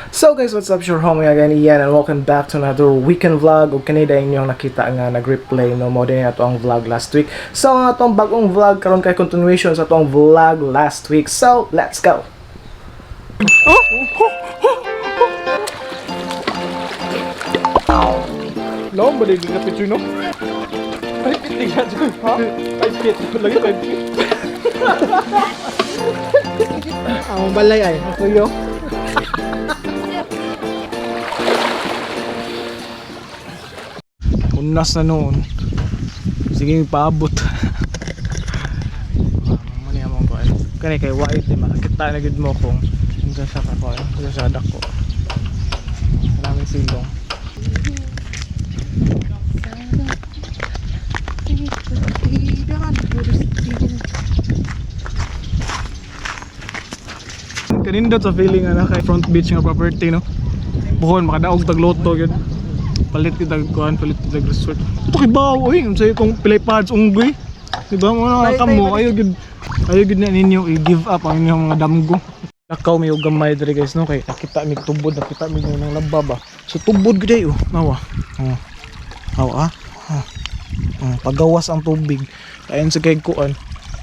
So guys, what's up? Your homie again, Eiyan, and welcome back to another weekend vlog. Ug kanina inyong nakita nga nag-replay no mo din ato ang vlog last week. So ang atong bagong vlog karon kay continuation sa atong vlog last week. So let's go. No, balik ka picture no. Ay, pitig ka dyan, ha? Ay, pit. Lagi 5 feet. Ang balay ay. Ako yun. Unas na noon. Sige, paabot. Mani among ko. Kani kay white, makakita na gid mo kung unsa sa kako, unsa sa dako. Maraming silong. Kanindot sa feeling na kay front beach nga property no. Buhon makadaog tag loto gyud. Palit kita kuan, palit kita resort. Ito kay bawo oy, unsay kong pilay pads unggoy. Di ba mo na kamo ayo gid na ninyo i-give up ang inyong mga damgo. Lakaw may gamay diri guys no kay nakita mi tubod, nakita mi nang laba ba. So tubod gid ay oh, nawa. Pagawas ang tubig. Ayon sa kay kuan.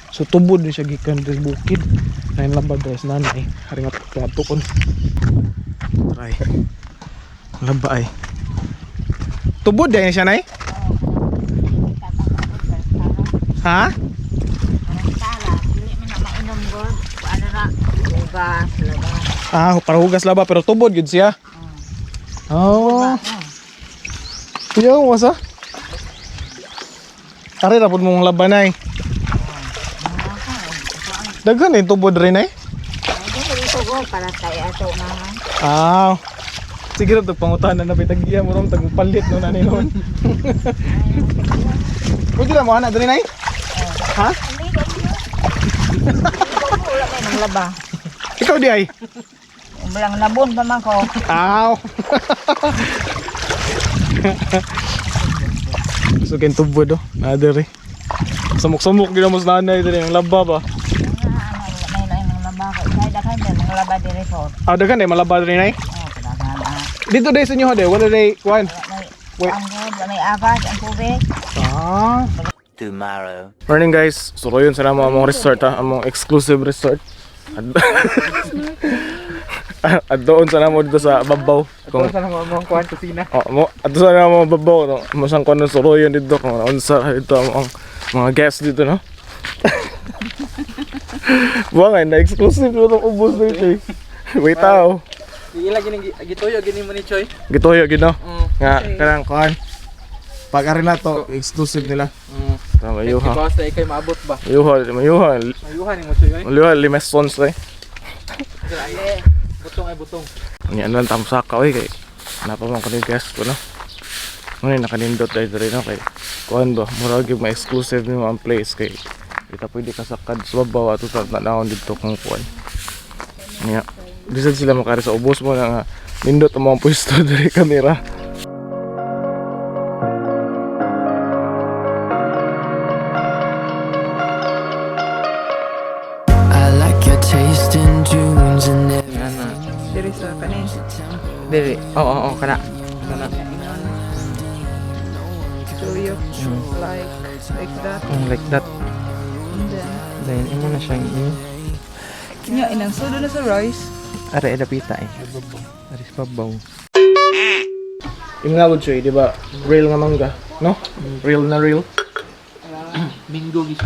So tubod ni siya gikan sa bukid. Lain laba guys nanay, haringat tukon. Try. Laba ay. Tubod din siya nay? Ha? Para hugas laba pero tubod gid siya. Oh. Yo, wasa? Ari ra pud mong laba nay. Daghan ni tubod rin ay? Tubod para kay ato na. Sige rin ito pangutahan na bitagya mo rin tagpalit no nani noon. Pwede na mo anak doon ay? Ha? Wala kayo ng laba. Ikaw di ay? Walang labon pa man ko. So kayo tubod o, nader eh. Samok-samok gina mo sa nanay doon yung laba ba? Dagan eh, malaba doon ay? Dito day sa inyo hade, wala day kuan. May agas ang tubig. Tomorrow. Morning guys. So yun sa namo among resort among exclusive resort. At doon sa namo dito sa babaw. Kung sa namo among kuan kusina. Adto sa namo babaw no. Mo sang kuan so yun dito kung unsa dito among mga guests dito no. Buang na exclusive dito ubos dito. Wait tao. Ila gini gitoyo gini mo ni Choy. Gitoyo gino. Nga kanang kuan. Pag ari na to exclusive nila. Tama yo ha. Basta ikay maabot ba? Mayuha ni mo Choy. Mayuha limesons eh. Butong ay butong. Ni ano tam saka oy kay napa man kani guest ko no. Ngunit nakanindot dai diri no kay kuan ba murag yung ma-exclusive ni mo ang place kay kita pwede kasakad sa babaw ato sa naon dito kung kuan. Nya bisag sila makari sa ubos mo nga nindot ang mga pwesto dari kamera. I like your taste in tunes and diri sa kanin. Diri. Oo, kana. So you like that. Like that. Then imo na siyang Nya inang sudo na sa rice. Are edapita eh. Aris babaw. Ingawod siya, di ba? Real nga mangga, no? Real na real. Bingo gisa.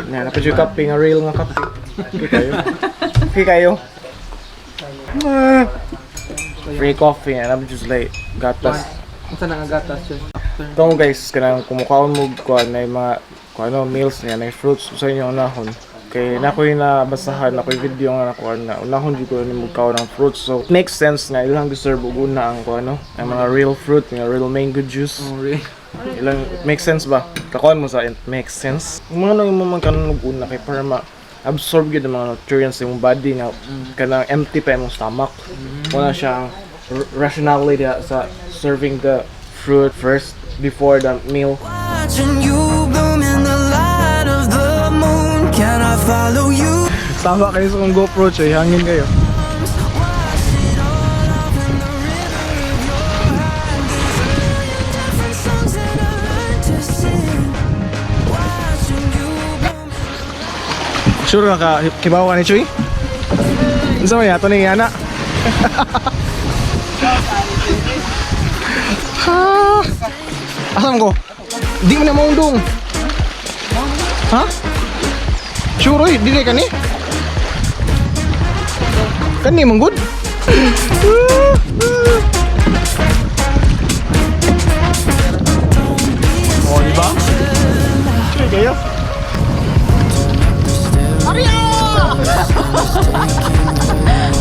Na pa siya kape nga real nga kape. Okay kayo. Free coffee and I'm just like gatas. Unsa na nga gatas siya? Ito guys, kanang kumukaon mo kuan na mga kuano meals niya, na fruits sa inyo unahon. Kay nakoy na basahan nakoy video nga nakuan na unahon di ko ni mukaw ng fruits, so makes sense nga ilang deserve og una ang kuano ang mga real fruit, mga real mango juice. Ilang makes sense ba kakuan mo sa it makes sense mga nang mo man kanon og una kay para ma absorb gyud ang mga nutrients sa imong body nga kanang empty pa imong stomach. Wala siyang rationality sa serving the fruit first before the meal. Can I follow you? Sama kayo sa kong GoPro, Choy. Hangin kayo. Sure ka kibawa ni Chuy? Unsa man yato ning ana? Ha? Asam ko? Di mo na maundong. Ha? Sure oy, dili kani? Kani manggod? Oh, di ba? Chuy kayo.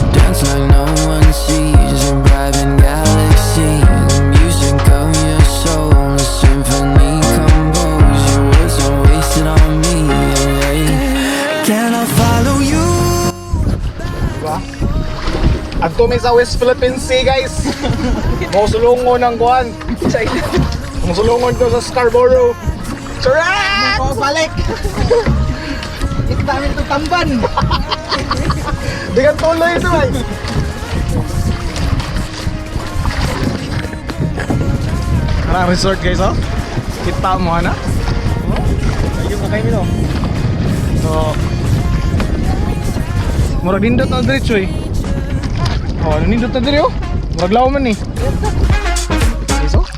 Dance like no one sees a driving galaxy. The music of your soul, a symphony compose. Your words are wasted on me. Can I follow you? Diba? Adto mi sa West Philippine Sea, guys. Mosulungon ang kuan. Mosulungon ko sa 𝓰𝓲𝓵. Charat! Balik! Ito namin itong tamban! Di ka tuloy ito, ay. Harang resort, guys, oh. Kita mo, ana. Oh, ayun ka kayo nito. So, murag nindot na diretso, eh. Oh, nindot na diretso, oh. Murag law man, eh. Guys, oh.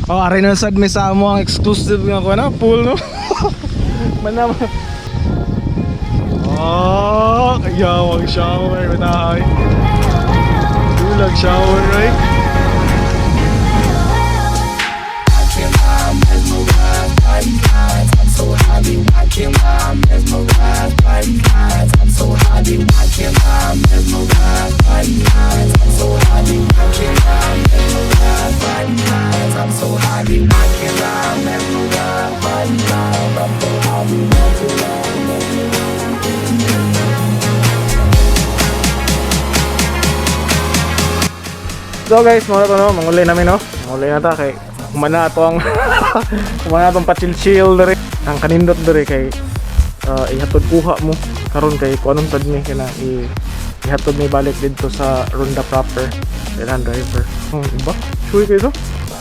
Oh, aray na sad may sa mo ang exclusive nga ko na pool, no. Manam. Oh, kayawang shower na ay. Dulag shower, right? I'm so happy watching my mesmerized body lines. I'm so happy watching my mesmerized body lines. I'm so happy watching my mesmerized body lines. I'm so happy watching my mesmerized body lines. I'm so happy watching my mesmerized. So guys, mga to no, mangulay namin no. Mangulay na ta kay kumana to ang kumana tong pa-chill dere. Ang kanindot dere kay ihatod kuha mo karon kay kuanong sad ni kana ihatod ni balik dito sa Ronda proper Eiyan driver. Oh, iba? Sure kayo to?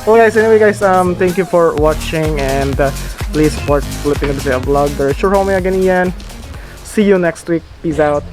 So guys, anyway guys, thank you for watching and please support Filipino Bisaya vlog. There is your homie again, Eiyan. See you next week. Peace out.